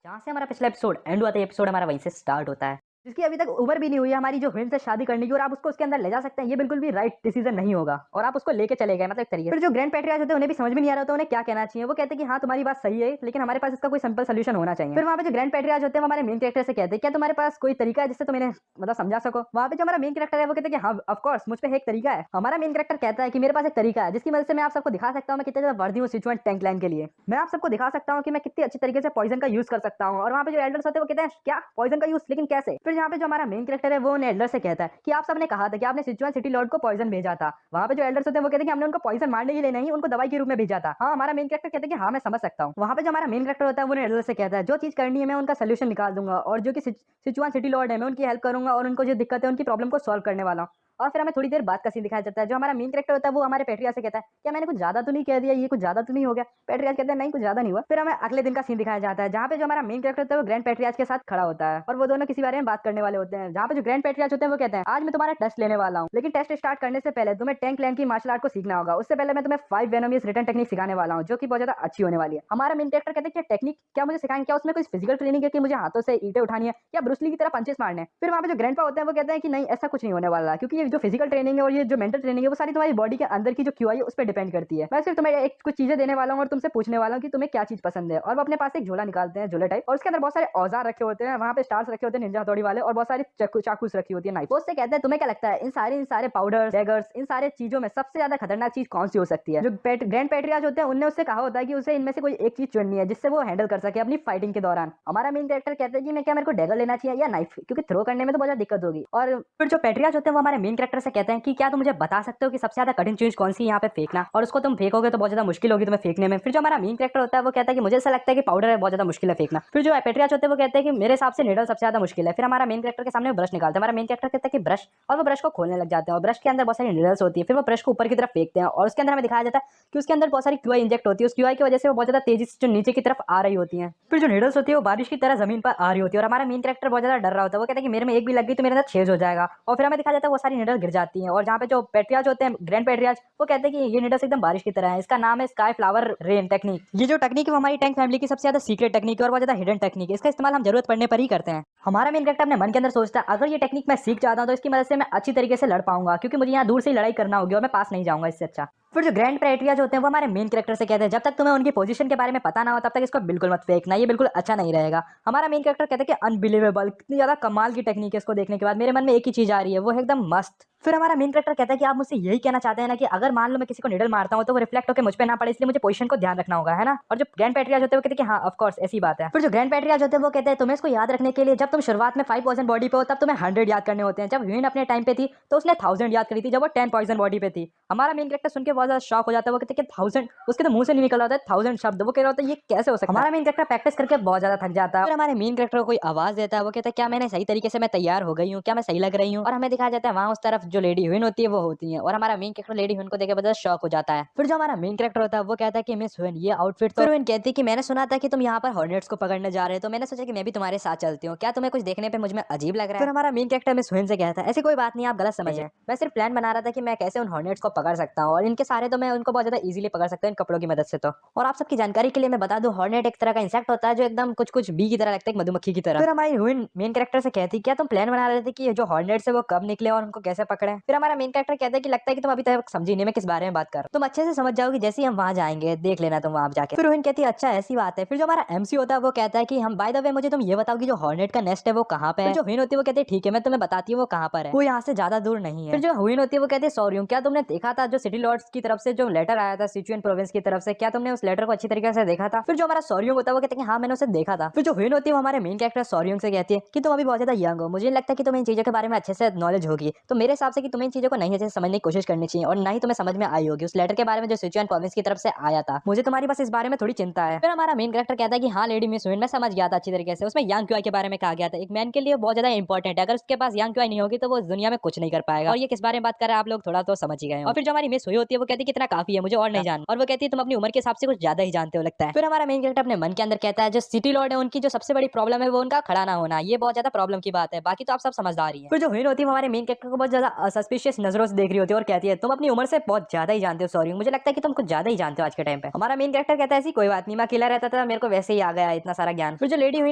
जहाँ से हमारा पिछला एपिसोड एंड हुआ था, एपिसोड हमारा वहीं से स्टार्ट होता है। जिसकी अभी तक उम्र भी नहीं हुई है हमारी जो ह्विन से शादी करने की, और आप उसको उसके अंदर ले जा सकते हैं, ये बिल्कुल भी राइट डिसीजन नहीं होगा। और आप उसको लेके चले गए मतलब एक तरीके से। फिर जो ग्रैंड पैट्रियार्च होते हैं उन्हें भी समझ में नहीं आ रहा होता उन्हें क्या कहना चाहिए। वो कहते हैं कि हाँ तुम्हारी बात सही है, लेकिन हमारे पास इसका कोई सिंपल सोल्यूशन होना चाहिए। फिर वहाँ पे जो ग्रैंड पैट्रियार्च होते हैं वो हमारे मेन कैरेक्टर से कहते हैं क्या तुम्हारे पास कोई तरीका है जिससे तुम इन्हें मतलब समझा सको। वहाँ पे जो हमारा मेन कैरेक्टर है वो कहते हैं कि हाँ ऑफ कोर्स मुझ पे एक तरीका है। हमारा मेन कैरेक्टर कहता है कि मेरे पास एक तरीका है जिसकी मदद से मैं आप सबको दिखा सकता हूँ मैं कितने ज्यादा वर्दी हूँ सिचुएंट टैंक लाइन के लिए। मैं आप सबको दिखा सकता हूँ कि मैं कितनी अच्छी तरीके से पॉइजन का यूज कर सकता हूँ। और वहाँ पे जो एल्डर्स होते हैं वो कहते हैं क्या पॉइजन का यूज, लेकिन कैसे। फिर यहाँ पे जो हमारा मेन कैरेक्टर है वो उन एल्डर से कहता है कि आप सबने कहा था कि आपने सिचुएंट सिटी लॉर्ड को पॉइजन भेजा था। वहाँ पे जो एल्डर्स होते हैं वो कहते हैं कि हमने उनको पॉइजन मारने के लिए नहीं, उनको दवाई के रूप में भेजा था। हाँ हमारा मेन कैरेक्टर कहते हैं कि हाँ मैं समझ सकता हूँ। वहाँ पे जो हमारा मेन कैरेक्टर होता है वो एल्डर से कहता है जो चीज करनी है मैं उनका सोल्यूशन निकाल दूंगा, और जो कि सिचुएंट सिटी लॉर्ड है मैं उनकी हेल्प करूंगा और उनको जो दिक्कत है उनकी प्रॉब्लम को सॉल्व करने वाला हूँ। और फिर हमें थोड़ी देर बाद का सीन दिखाया जाता है। जो हमारा मेन कैरेक्टर होता है वो हमारे पेट्रिया से कहता है क्या मैंने कुछ ज्यादा तो नहीं कह दिया, ये कुछ ज्यादा तो नहीं हो गया। पेट्रिया कहते हैं नहीं कुछ ज्यादा नहीं हुआ। फिर हमें अगले दिन का सीन दिखाया जाता है जहाँ पे जो हमारा मेन कैरेक्टर होता है वो ग्रैंड पेट्रियाज के साथ खड़ा होता है और वो दोनों किसी बारे में बात करने वाले होते हैं। जहाँ पे जो ग्रैंड पेट्रियाज होते हैं वो कहते हैं आज मैं तुम्हारा टेस्ट लेने वाला हूँ, लेकिन टेस्ट स्टार्ट करने से पहले तुम्हें टैंक लैंड की मार्शल आर्ट को सीखना होगा। उससे पहले मैं तुम्हें 5 वेनोमियस रिटर्न टेक्निक सिखाने वाला हूँ जो कि बहुत ज्यादा अच्छी होने वाली है। हमारा मेन कैरेक्टर कहते हैं कि टेक्निक क्या मुझे सिखाएंगे, क्या उसमें कोई फिजिकल ट्रेनिंग है कि मुझे हाथों से ईंटें उठानी है या ब्रूस ली की तरह पंचेस मारने हैं। फिर वहाँ पे जो ग्रैंडपा होते हैं वो कहते हैं कि नहीं ऐसा कुछ नहीं होने वाला, क्योंकि ये जो फिजिकल ट्रेनिंग है और ये जो मेंटल ट्रेनिंग है वो सारी तुम्हारी बॉडी के अंदर की जो क्यूआई है उस पर डिपेंड करती है। मैं सिर्फ तुम्हें एक कुछ चीजें देने वाला हूँ और तुमसे पूछने वाला हूँ कि तुम्हें क्या चीज पसंद है। और वो अपने पास एक झोला निकालते हैं, झोला टाइप, और उसके अंदर बहुत सारे औजार रखे होते हैं। वहाँ पे स्टार्स रखे होते हैं निंजा हथौड़ी वाले, और बहुत सारी चाकूस रखी होती है नाइफ। उससे कहते हैं तुम्हें क्या लगता है इन सारे पाउडर डैगर्स इन सारे चीजों में सबसे ज्यादा खतरनाक चीज कौन सी हो सकती है। जो ग्रैंड पैट्रियार्च होते हैं उनने उससे कहा होता है कि उसे इनमें से कोई एक चीज चुननी है जिससे वो हैंडल कर सके अपनी फाइटिंग के दौरान। हमारा मेन कैरेक्टर कहते हैं कि मैं क्या मेरे को डैगर लेना चाहिए या नाइफ, क्योंकि थ्रो करने में तो बहुत ज्यादा दिक्कत होगी। और फिर जो पैट्रियार्च होते हैं वो हमारे मेन कैरेक्टर से कहते हैं कि क्या तुम मुझे बता सकते हो कि सबसे ज्यादा कठिन चीज कौन सी यहाँ पे फेंकना, और उसको तुम फेंकोगे तो बहुत ज्यादा मुश्किल होगी तुम्हें फेंकने में। फिर जो हमारा मेन कैरेक्टर होता है वो कहता है कि मुझे ऐसा लगता है कि पाउडर है बहुत ज्यादा मुश्किल है फेंकना। फिर जो पैट्रियार्च होते हैं वो कहते हैं कि मेरे हिसाब से निडल सबसे ज्यादा मुश्किल है। फिर हमारा मेन कैरेक्टर के सामने ब्रश निकालते हैं। हमारा मेन कैरेक्टर कहता है कि ब्रश, और वो ब्रश को खोलने लग जाते हैं और ब्रश के अंदर बहुत सारी निडल्स होती है। फिर वो ब्रश को ऊपर की तरफ फेंकते हैं और उसके अंदर हमें दिखाया जाता है कि उसके अंदर बहुत सारी क्यूआई इंजेक्ट होती है। उस क्यूआई की वजह से वो बहुत ज्यादा तेजी से जो नीचे की तरफ आ रही होती है। फिर जो निडल्स होती है वो बारिश की तरह जमीन पर आ रही होती है और हमारा मेन कैरेक्टर बहुत ज्यादा डर रहा होता है। वो कहता है कि मेरे में एक भी लग गई तो मेरे अंदर छेद हो जाएगा। और फिर हमें दिखाया जाता है वो सारी निडल गिर जाती हैं। और जहाँ पे जो पैट्रियार्च होते हैं ग्रैंड पैट्रियार्च वो कहते हैं कि ये निडल्स एकदम बारिश की तरह है, इसका नाम है स्काई फ्लावर रेन टेक्निक। ये जो टेक्निक है वो हमारी टैंक फैमिली की सबसे ज्यादा सीक्रेट टेक्निक है और बहुत ज्यादा हिडन टेक्निक है। इसका इस्तेमाल हम जरूरत पड़ने पर ही करते हैं। हमारा मेन कैरेक्टर अपने मन के अंदर सोचता है अगर ये टेक्निक मैं सीख जाता हूँ तो इसकी मदद से मैं अच्छी तरीके से लड़ पाऊंगा, क्योंकि मुझे यहाँ दूर से ही लड़ाई करना होगी और मैं पास नहीं जाऊंगा इससे अच्छा। फिर जो ग्रैंड पैट्रियार्च होते हैं वो हमारे मेन कैरेक्टर से कहते हैं जब तक तुम्हें उनकी पोजीशन के बारे में पता ना हो तब तक इसको बिल्कुल मत फेंकना, ये बिल्कुल अच्छा नहीं रहेगा। हमारा मेन कैरेक्टर कहते हैं कि अनबिलीवेबल, कितनी ज्यादा कमाल की टेक्निक है, इसको देखने के बाद मेरे मन में एक ही चीज आ रही है वो है एकदम मस्त। फिर हमारा मेन कैरेक्टर कहता है कि आप मुझसे यही कहना चाहते हैं ना कि अगर मान लो मैं किसी को निडल मारता हूँ तो वो रिफ्लेक्ट होकर मुझ पे ना पड़े, इसलिए मुझे पोजीशन को ध्यान रखना होगा, है ना। और जो ग्रैंड पैट्रियार्च होते हैं वो कहते हैं कि हाँ ऑफ कोर्स ऐसी बात है। फिर जो ग्रैंड पैट्रियार्च होते हैं वो कहते हैं तुम्हें इसको याद रखने के लिए जब तुम शुरुआत में 5 पॉइजन बॉडी पे हो तब तुम्हें 100 याद करने होते हैं। जब ह्यून अपने टाइम पे थी तो उसने 1000 याद करी थी जब वो 10 पॉइजन बॉडी पे थी। हमारा मेन कैरेक्टर सुन के बहुत ज्यादा शॉक हो जाता है। वो कहते हैं कि 1000, उसके तो मुंह से नहीं निकल रहा था 1000 शब्द। वो कह रहा होता है ये कैसे हो सकता है। हमारा मेन कैरेक्टर प्रैक्टिस करके बहुत ज्यादा थक जाता है। फिर हमारे मेन कैरेक्टर को कोई आवाज देता है। वो कहता है क्या मैंने सही तरीके से मैं तैयार हो गई हूँ, क्या मैं सही लग रही हूँ। और हमें दिखाया जाता है वहाँ उस तरफ जो लेडी ह्यून होती है वो होती है और हमारा मेन कैरेक्टर लेडी ह्यून को देख के बहुत शॉक हो जाता है। फिर जो हमारा मेन कैरेक्टर होता है वो कहता है कि मिस ह्यून ये आउटफिट तो। फिर ह्यून कहती है कि मैंने सुना था कि तुम यहाँ पर हॉर्नेट्स को पकड़ने जा रहे हो, तो मैंने सोचा कि मैं भी तुम्हारे साथ चलती हूँ, क्या तुम्हें कुछ देखने पे मुझ में अजीब लग रहा है। फिर हमारा मेन कैरेक्टर मिस ह्यून से कहता है ऐसी कोई बात नहीं, आप गलत समझे, मैं सिर्फ प्लान बना रहा था कि मैं कैसे उन हॉर्नेट्स को पकड़ सकता हूँ और इनके सारे तो मैं उनको बहुत ज्यादा इजीली पकड़ सकता हूँ इन कपड़ों की मदद से। तो और आप सबकी जानकारी के लिए मैं बता दूं हॉर्नेट एक तरह का इंसेक्ट होता है जो एकदम कुछ कुछ बी की तरह लगता है, एक मधुमक्खी की तरह। फिर हमारी ह्यून मेन कैरेक्टर से कहती क्या तुम प्लान बना रहे थे कि ये जो हॉर्नेट्स है वो कब निकले और उनको कैसे पकड़े। फिर हमारा मेन कैरेक्टर कहता है कि लगता है कि तुम अभी तक समझी नहीं मैं किस बारे में बात कर रहा हूं, तुम अच्छे से समझ जाओगे जैसे ही हम वहां जाएंगे, देख लेना तुम वहां जाके। फिर ह्यून कहती है अच्छा ऐसी बात है। फिर जो हमारा एमसी होता है वो कहता है कि हम बाय द वे मुझे तुम ये बताओ कि जो हॉर्नेट का नेस्ट है वो कहाँ पे है। जो ह्यून होती है वो कहती है ठीक है मैं तुम्हें बताती हूँ वो कहाँ पर है, वो यहाँ से ज्यादा दूर नहीं है। फिर जो ह्यून होती है वो कहती है सॉरी क्या तुमने देखा था जो सिटी लॉर्ड्स की तरफ से जो लेटर आया था सिचुएन प्रोविंस की तरफ से, क्या तुमने उस लेटर को अच्छी तरीके से देखा था। फिर जो हमारा सॉरियोंग होता है वो कहते हैं कि हाँ मैंने उसे देखा था। फिर जो ह्यून होती है वो हमारे मेन कैरेक्टर सॉरियोंग से कहती है कि तुम अभी बहुत ज्यादा यंग हो, मुझे नहीं लगता कि तुम्हें इन चीजों के बारे में अच्छे से नॉलेज होगी, तो मेरे हिसाब से कि तुम्हें इन चीजों को नहीं अच्छे से समझने की कोशिश करनी चाहिए और ना ही तुम्हें समझ में आई होगी उस लेटर के बारे में जो सिचुएन प्रोविंस की तरफ से आया था। मुझे तुम्हारी बस इस बारे में थोड़ी चिंता है। फिर हमारा मेन कैरेक्टर कहता है कि हाँ लेडी मिस ह्यून मैं समझ गया था अच्छी तरीके से, उसमें यांग क्यूआई के बारे में कहा गया था एक मैन के लिए बहुत ज्यादा इंपॉर्टेंट है, अगर उसके पास यांग क्यूआई नहीं होगी तो वो इस दुनिया में कुछ नहीं कर पाएगा। और ये किस बारे में बात कर रहे हैं आप लोग थोड़ा तो समझ ही गए। और फिर जो हमारी मिस हुई होती है वो कहती है कितना काफी है मुझे और नहीं जान, और वो कहती है तुम अपनी उम्र के हिसाब से कुछ ज्यादा ही जानते हो लगता है। फिर हमारा मेन कैरेक्टर अपने मन के अंदर कहता है जो सिटी लॉर्ड है उनकी जो सबसे बड़ी प्रॉब्लम है वो उनका खड़ा ना होना, ये बहुत ज्यादा प्रॉब्लम की बात है, बाकी तो आप सब समझदार ही हैं। फिर जो ह्यून होती है हमारे मेन कैरेक्टर को बहुत ज्यादा सस्पिशियस नजरों से देख रही होती है और कहती है तुम अपनी उम्र से बहुत ज्यादा ही जानते हो सॉरी, मुझे लगता है कि तुम कुछ ज्यादा ही जानते हो आज के टाइम पे। हमारा मेन कैरेक्टर कहता है ऐसी कोई बात नहीं, मैं अकेला रहता था, मेरे को वैसे ही आ गया इतना सारा ज्ञान। फिर जो लेडी हुई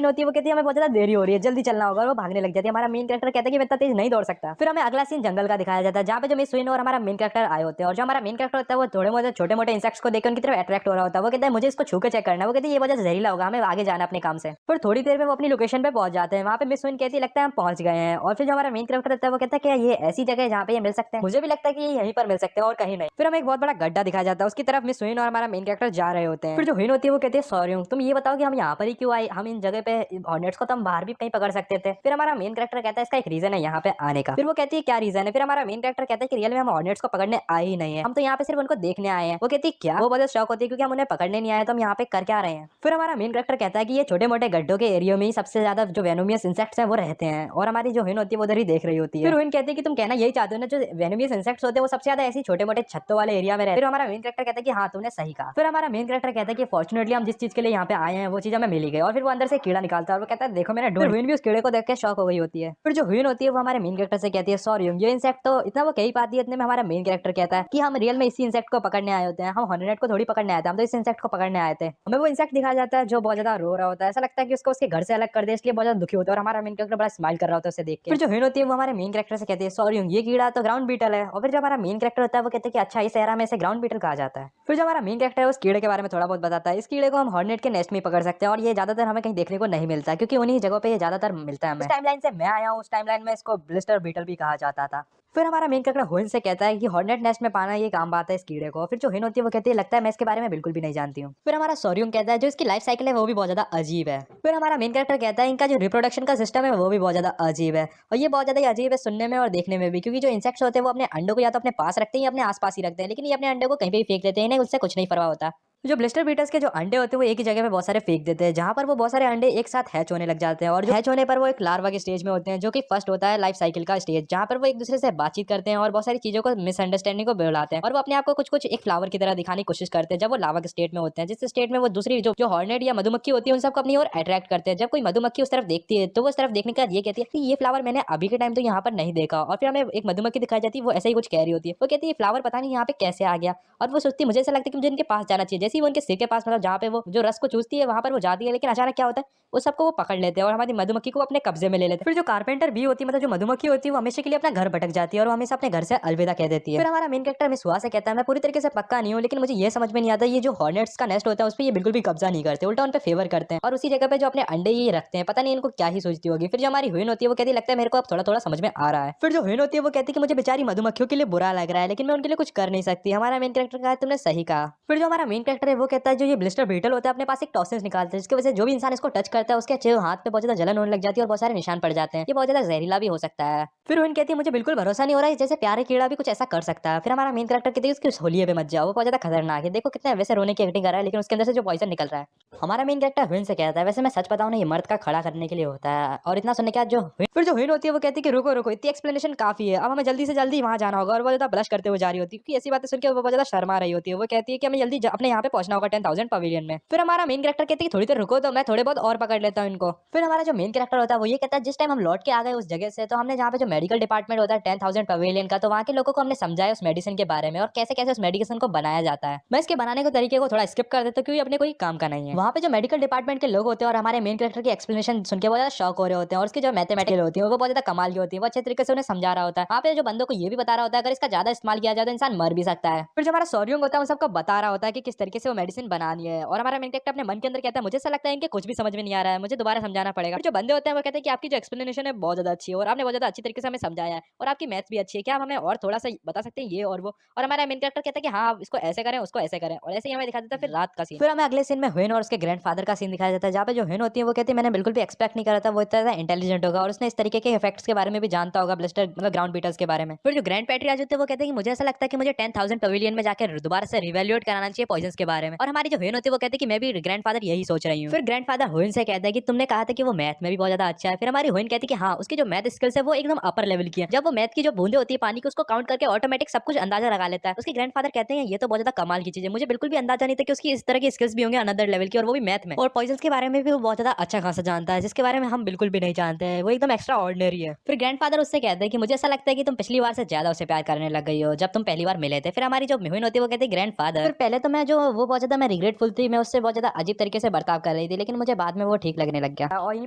होती है वो कहती है हमें बहुत ज्यादा देरी हो रही है, जल्दी चलना होगा, और वो भागने लग जाती है। हमारा मेन कैरेक्टर कहता है कि मैं इतना तेज नहीं दौड़ सकता। फिर हमें अगला सीन जंगल का दिखाया जाता है जहाँ पे जो मिस हुई और हमारा मेन कैरेक्टर आए होते हैं, और जो हमारा मेन कैरेक्टर होता है वो थोड़े बहुत छोटे मोटे इंसेक्ट्स को देखकर उनकी तरफ अट्रैक्ट हो रहा होता है। वो कहता है मुझे इसको छू के चेक करना है, वो कहती है ये वजह जहरीला होगा, हमें आगे जाना अपने काम से। फिर थोड़ी देर में वो अपनी लोकेशन पे पहुंच जाते हैं, वहाँ पे मिस हुई कहती है लगता है हम पहुंच गए हैं। और फिर जो हमारा मेन कैरेक्टर होता है वो कहता है कि ये ऐसी जगह है जहाँ पे ये मिल सकते हैं, मुझे भी लगता है कि ये यहीं पर मिल सकते हैं और कहीं नहीं। फिर हमें एक बहुत बड़ा गड्ढा दिखाया जाता है, उसकी तरफ मिस हुई और हमारा मेन कैरेक्टर जा रहे होते हैं। फिर जो हुई होती है वो कहती है सॉरी तुम ये बताओ कि हम यहाँ पर ही क्यों आए, हम इन जगह पे हॉर्नेट्स को तो हम बाहर भी कहीं पकड़ सकते थे। फिर हमारा मेन कैरेक्टर कहता है इसका एक रीजन है यहाँ पे आने का। फिर वो कहती है क्या रीजन है। फिर हमारा मेन कैरेक्टर कहता है कि रियल में हम हॉर्नेट्स को पकड़ने आए ही नहीं है, हम तो यहाँ पे सिर्फ उनको देखने आए हैं। वो कहती है क्या। वो बहुत शौक होती है क्योंकि हम उन्हें पकड़ने नहीं आए तो हम यहाँ पे कर क्या रहे हैं। फिर हमारा मेन कैरेक्टर कहता है कि ये छोटे मोटे गड्ढों के एरिया में ही सबसे ज्यादा जो वेनोमियस इंसेक्ट्स हैं वो रहते हैं, और हमारी जो हिन होती है वो उधर ही देख रही होती है। फिर हिन कहती है कि तुम कहना यही चाहते हो ना जो वेनोमियस इंसेक्ट्स होते हैं वो सबसे ज्यादा ऐसी छोटे मोटे छत्तों वाले एरिया में रहते हैं। फिर हमारा मेन कैरेक्टर कहता है कि हाँ तुमने सही कहा। फिर हमारा मेन कैरेक्टर कहता है कि फॉर्चुनेटली हम जिस चीज के लिए यहाँ पे आए हैं वो चीज हमें मिल गई, और फिर वो अंदर से कीड़ा निकालता है और वो कहता है देखो मैंने ढूंढ। हुइन भी उस कीड़े को देख के शॉक हो गई होती है। फिर जो हुइन होती है वो हमारे मेन कैरेक्टर से कहती है सॉरी ये इंसेक्ट तो इतना वो कही पाती है, इतने में हमारा मेन कैरेक्टर कहता है कि हम रियल में इसी इंसेक्ट को पकड़ने आए होते हैं, हम हॉर्नेट को थोड़ी पकड़ने आए थे, हम तो इस इंसेक्ट को पकड़ने आए थे। हमें वो इंसेक्ट दिखाया जाता है जो बहुत ज्यादा रो रहा होता है, ऐसा लगता है कि उसको उसके घर से अलग कर दे, इसलिए बहुत ज्यादा दुखी होता है, और हमारा मेन कैरेक्टर बड़ा स्माइल कर रहा होता है उसे देख के। फिर जो हिन होती है वो हमारे मेन कैरेक्टर से कहती है सॉरी ये कीड़ा तो ग्राउंड बीटल है। और फिर जो हमारा मेन कैरेक्टर होता है वो कहते हैं कि अच्छा इस एरा में इसे ग्राउंड बीटल कहा जाता है। फिर जो हमारा मेन कैरेक्टर है उस कीड़े के बारे में थोड़ा बहुत बताता है। इस कीड़े को हम हॉर्नेट के नेस्ट में पकड़ सकते हैं, और ये ज्यादातर हमें कहीं देखने को नहीं मिलता क्योंकि उन्हीं जगहों पे ये ज्यादातर मिलता है। हमें टाइमलाइन से मैं आया हूँ, उस टाइमलाइन में इसको ब्लिस्टर बीटल भी कहा जाता था। फिर हमारा मेन कैरेक्टर हुइन से कहता है कि हॉर्नेट नेस्ट में पाना ये काम बात है इस कीड़े को। फिर जो हिन होती है वो कहती है लगता है मैं इसके बारे में बिल्कुल भी नहीं जानती हूँ। फिर हमारा सॉरियम कहता है जो इसकी लाइफ साइकिल है वो भी बहुत ज्यादा अजीब है। फिर हमारा मेन कैरेक्टर कहता है इनका जो रिप्रोडक्शन का सिस्टम है वो भी बहुत ज्यादा अजीब है, और ये बहुत ज्यादा अजीब है सुनने में और देखने में भी, क्योंकि जो इंसेक्ट्स होते हैं वो अपने अंडों को या तो अपने पास रखते हैं या अपने आसपास ही रखते हैं, लेकिन ये अपने अंडे को कहीं भी फेंक देते हैं, इन्हें उससे कुछ नहीं परवाह होता। जो ब्लिस्टर बीटर्स के जो अंडे होते हैं वो एक ही जगह पे बहुत सारे फेंक देते हैं, जहाँ पर वो बहुत सारे अंडे एक साथ हैच होने लग जाते हैं, और जो हैच होने पर वो एक लार्वा के स्टेज में होते हैं जो कि फर्स्ट होता है लाइफ साइकिल का स्टेज, जहाँ पर वो एक दूसरे से बातचीत करते हैं और बहुत सारी चीजों को मिसअंडरस्टैंडिंग को बढ़ाते हैं, और वो अपने आप को कुछ कुछ एक फ्लावर की तरह दिखाने की कोशिश करते हैं जब वो लावा के स्टेट में होते हैं, जिस स्टेट में वो दूसरी जो हॉर्नेट या मधुमक्खी होती है उन सबको अपनी ओर अट्रैक्ट करते हैं। जब कोई मधुमक्खी उस तरफ देखती है तो वो उस तरफ देखने का ये कहती है कि ये फ्लावर मैंने अभी के टाइम तो यहाँ पर नहीं देखा, और फिर हमें एक मधुमक्खी दिखाई जाती है वो ऐसा ही कुछ कह रही होती है, वो कहती है ये फ्लावर पता नहीं यहाँ पे कैसे आ गया, और वो सोचती है मुझे ऐसा लगता है कि मुझे इनके पास जाना चाहिए। जैसे ही वो उनके सिर के पास मतलब जहाँ पे वो जो रस को चूसती है वहाँ पर वो जाती है, लेकिन अचानक क्या होता है वो सबको वो पकड़ लेते हैं और हमारी मधुमक्खी को अपने कब्जे में ले लेते हैं। फिर जो कारपेंटर भी होती है मतलब जो मधुमक्खी होती है वो हमेशा के लिए अपना घर भटक जाती है और वो हमेशा अपने घर से अलविदा कह देती है। फिर हमारा मेन कैरेक्टर मिस हुआ से कहता है मैं पूरी तरीके से पक्का नहीं हूँ, लेकिन मुझे ये समझ में नहीं आता ये जो हॉर्नेट्स का नेस्ट होता है उस पर ये बिल्कुल भी कब्जा नहीं करते, उल्टा उन पे फेवर करते हैं और उसी जगह पे जो अपने अंडे ये रखते हैं, पता नहीं इनको क्या ही सोचती होगी। फिर जो हमारी हुइन होती है वो कहती लगता है मेरे को अब थोड़ा थोड़ा समझ में आ रहा है। फिर जो हुइन होती है वो कहती है कि मुझे बेचारी मधुमक्खियों के लिए बुरा लग रहा है, लेकिन मैं उनके लिए कुछ कर नहीं सकती। हमारा मेन कैरेक्टर कहा तुमने सही कहा। फिर जो हमारा मेन कैरेक्टर है वो कहता है जो ये ब्लिस्टर बीटल होता है अपने पास एक टॉक्सिन्स निकालते हैं, जिसकी वजह से जो भी इंसान इसको टच करता है उसके हाथ पे बहुत ज्यादा जलन होने लग जाती है और बहुत सारे निशान पड़ जाते हैं, ये बहुत ज्यादा जहरीला भी हो सकता है। फिर हुइन कहती है मुझे बिल्कुल भरोसा नहीं हो रहा है जैसे प्यारे कीड़ा भी कुछ ऐसा कर सकता है। फिर हमारा मेन कैरेक्टर कहती है उसकी होलिये पे मत जाओ, वो बहुत ज्यादा खतरनाक है, देखो कितना वैसे रोने की एक्टिंग कर रहा है लेकिन उसके अंदर से जो पॉइजन निकल रहा है। हमारा मेन कैरेक्टर हुइन से कहता है वैसे मैं सच बताऊं ना ये मर्द का खड़ा करने के लिए होता है, और इतना सुनने के बाद जो फिर जो हुइन होती है वो कहती है कि रुको रुको इतनी एक्सप्लेनेशन काफी है, अब हमें जल्दी से जल्दी वहां जाना होगा, और वो ज्यादा ब्लश करते हुए जा रही होती है क्योंकि ऐसी बातें सुनकर वो बहुत ज्यादा शर्मा रही होती है। वो कहती है कि हमें जल्दी अपने यहाँ पे पहुंचना होगा 10,000 पवेलियन में। फिर हमारा मेन कैरेक्टर कहती है कि थोड़ी देर रुको तो मैं थोड़े बहुत और पकड़ लेता हूँ इनको। फिर हमारा जो मेन कैरेक्टर होता है वो ये कहता है जिस टाइम हम लौट के आ गए उस जगह से तो हमने जहाँ पे जो मेडिकल डिपार्टमेंट होता है 10,000 पवेलियन का, तो वहाँ के लोगों को हमने समझाया उस मेडिसिन के बारे में और कैसे कैसे उस मेडिसिन को बनाया जाता है। मैं इसके बनाने के तरीके को थोड़ा स्किप कर देता हूँ क्योंकि अपने कोई काम का नहीं है। वहाँ पे जो मेडिकल डिपार्टमेंट के लोग होते हैं और हमारे मेन कैरेक्टर की एक्सप्लेनेशन सुन के बहुत ज्यादा शॉक हो रहे होते हैं, और उसकी जो मैथमेटिकल होती है वो बहुत ज्यादा कमाल की होती है, वो अच्छे तरीके से उन्हें समझा रहा होता है। वहाँ पे जो बंदों को ये भी बता रहा होता है अगर इसका ज्यादा इस्तेमाल किया जाए तो इंसान मर भी सकता है। फिर जो हमारा सॉरियंग होता है वो सबको बता रहा होता है कि किस तरीके से वो मेडिसिन बनानी है, और हमारा मेन कैरेक्टर अपने मन के अंदर कहता है मुझे ऐसा लगता है इनके कुछ भी समझ में नहीं आ रहा है, मुझे दोबारा समझाना पड़ेगा। जो बंदे होते हैं वो कहते हैं कि आपकी जो एक्सप्लेनेशन है बहुत ज्यादा अच्छी है और आपने बहुत ज्यादा अच्छी तरीके से हमें समझाया है और आपकी मैथ्स भी अच्छी है, क्या आप हमें और थोड़ा सा बता सकते हैं ये और वो। और हमारा मेन कैरेक्टर कहता है कि हाँ इसको ऐसे करें उसको ऐसे करें, और ऐसे ही हमें दिखा देता है। फिर रात का सीन, फिर हमें अगले सीन में हुइन और उसके ग्रैंडफादर का सीन दिखाया जाता है जहाँ पे जो हुइन होती है वो कहती है मैंने बिल्कुल भी एक्सपेक्ट नहीं करा था वो इतना इंटेलिजेंट होगा और उसने इस तरीके के इफेक्ट्स के बारे में भी जानता होगा ब्लिस्टर मतलब ग्राउंड बीटर्स के बारे में। फिर जो ग्रैंड पैट्रियार्च होते हैं वो कहते हैं कि मुझे ऐसा लगता है कि मुझे 10,000 पवेलियन में जाकर दोबारा से रिवैल्यूएट कराना चाहिए पॉइजन्स के बारे में। और हमारी जो हुइन होती है वो कहती है कि मैं भी ग्रैंडफादर यही सोच रही हूँ। फिर ग्रैंडफादर हुइन से कहता है कि तुमने कहा था कि वो मैथ में भी बहुत ज्यादा अच्छा है। फिर हमारी हुइन कहती है कि हाँ, उसकी जो मैथ स्किल्स है वो एकदम अपर लेवल की है। जब वो मैथ की जो बूंदे होती है पानी की उसको काउंट करके ऑटोमेटिक सब कुछ अंदाजा लगा लेता है। उसके ग्रैंडफादर कहते हैं ये तो बहुत ज्यादा कमाल की चीज है, मुझे बिल्कुल भी अंदाजा नहीं था कि उसकी इस तरह की स्किल्स भी होंगे अनदर लेवल की, और वो भी मैथ में। और पॉइजन्स के बारे में भी वो बहुत ज्यादा अच्छा खासा जानता है, जिसके बारे में हम बिल्कुल भी नहीं जानते हैं। वो एकदम एक्स्ट्रा ऑर्डिनरी है। फिर ग्रैंडफादर उससे कहते हैं कि मुझे ऐसा लगता है कि तुम पिछली बार से ज्यादा उसे प्यार करने लग गई हो जब तुम पहली बार मिले थे। फिर हमारी जो हुइन होती है वो कहती है ग्रैंडफादर, फिर पहले तो मैं जो वो बहुत ज्यादा मैं रिग्रेटफुल थी, मैं उससे बहुत ज्यादा अजीब तरीके से बर्ताव कर रही थी, लेकिन मुझे बाद में वो ठीक लगने लग गया। और यहीं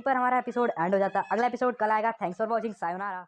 पर हमारा एपिसोड एंड हो जाता है। अगला एपिसोड कल आएगा। Thanks for watching. सायोनारा।